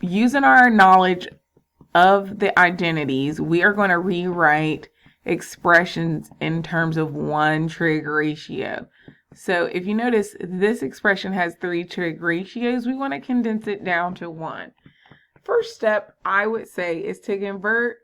Using our knowledge of the identities, we are going to rewrite expressions in terms of one trig ratio. So if you notice, this expression has 3 trig ratios. We want to condense it down to 1. First step, I would say, is to convert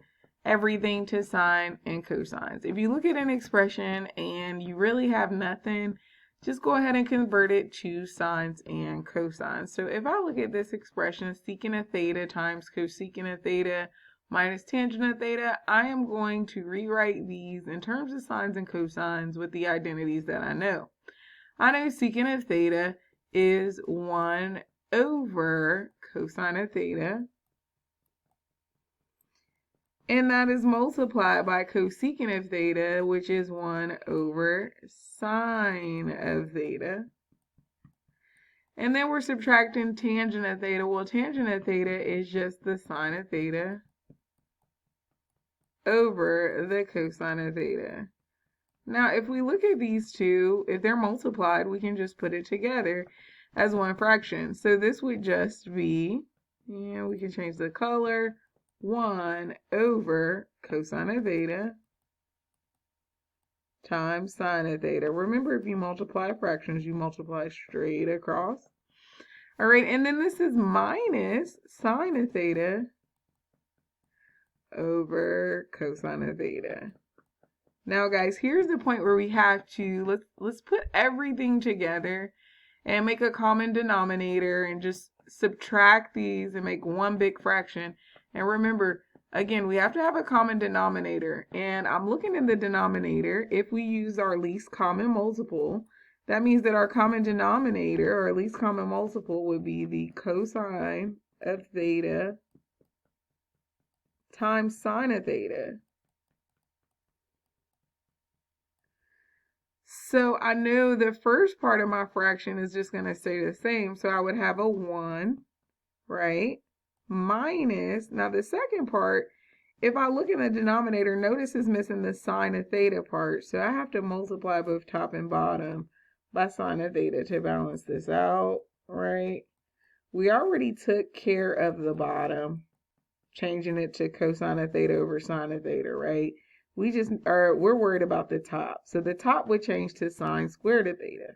everything to sine and cosines. If you look at an expression and you really have nothing, just go ahead and convert it to sines and cosines. So if I look at this expression, secant of theta times cosecant of theta minus tangent of theta, I am going to rewrite these in terms of sines and cosines with the identities that I know. I know secant of theta is 1 over cosine of theta, and that is multiplied by cosecant of theta, which is 1 over sine of theta. And then we're subtracting tangent of theta. Well, tangent of theta is just the sine of theta over the cosine of theta. Now, if we look at these two, if they're multiplied, we can just put it together as one fraction. So this would just be, we can change the color, 1 over cosine of theta times sine of theta. Remember, if you multiply fractions, you multiply straight across. All right, and then this is minus sine of theta over cosine of theta. Now, guys, here's the point where we have to, let's put everything together and make a common denominator and just subtract these and make one big fraction. And remember, again, we have to have a common denominator. And I'm looking in the denominator. If we use our least common multiple, that means that our common denominator, or least common multiple, would be the cosine of theta times sine of theta. So I know the first part of my fraction is just going to stay the same. So I would have a 1, right? Minus, now the second part, if I look in the denominator, notice it's missing the sine of theta part. So I have to multiply both top and bottom by sine of theta to balance this out, right? We already took care of the bottom, changing it to cosine of theta over sine of theta, right? We're worried about the top. So the top would change to sine squared of theta.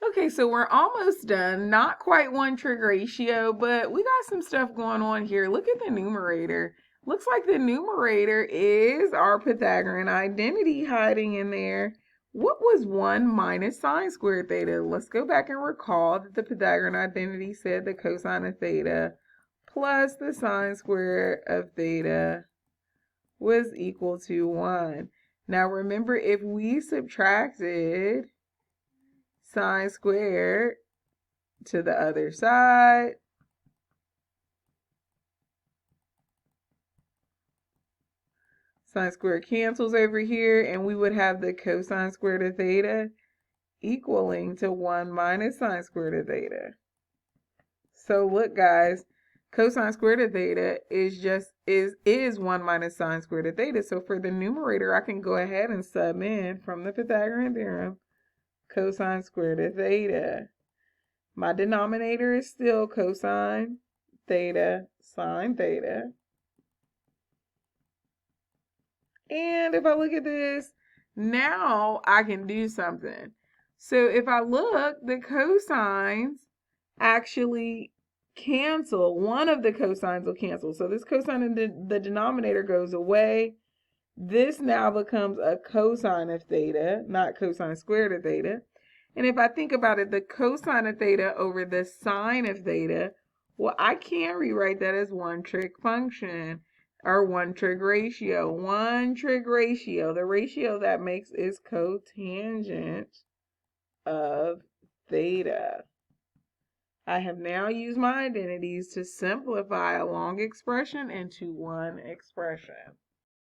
Okay, so we're almost done. Not quite one trig ratio, but we got some stuff going on here. Look at the numerator. Looks like the numerator is our Pythagorean identity hiding in there. What was 1 minus sine squared theta? Let's go back and recall that the Pythagorean identity said the cosine of theta plus the sine squared of theta was equal to 1. Now remember, if we subtracted sine squared to the other side, sine squared cancels over here, and we would have the cosine squared of theta equaling to 1 minus sine squared of theta. So look, guys, cosine squared of theta is 1 minus sine squared of theta. So for the numerator, I can go ahead and sub in from the Pythagorean theorem cosine squared of theta. My denominator is still cosine theta sine theta. And if I look at this, now I can do something. So if I look, the cosines actually cancel. One of the cosines will cancel. So this cosine in the denominator goes away. This now becomes a cosine of theta, not cosine squared of theta. And if I think about it, the cosine of theta over the sine of theta, well, I can rewrite that as one trig function, or one trig ratio. One trig ratio, the ratio that makes is cotangent of theta. I have now used my identities to simplify a long expression into one expression.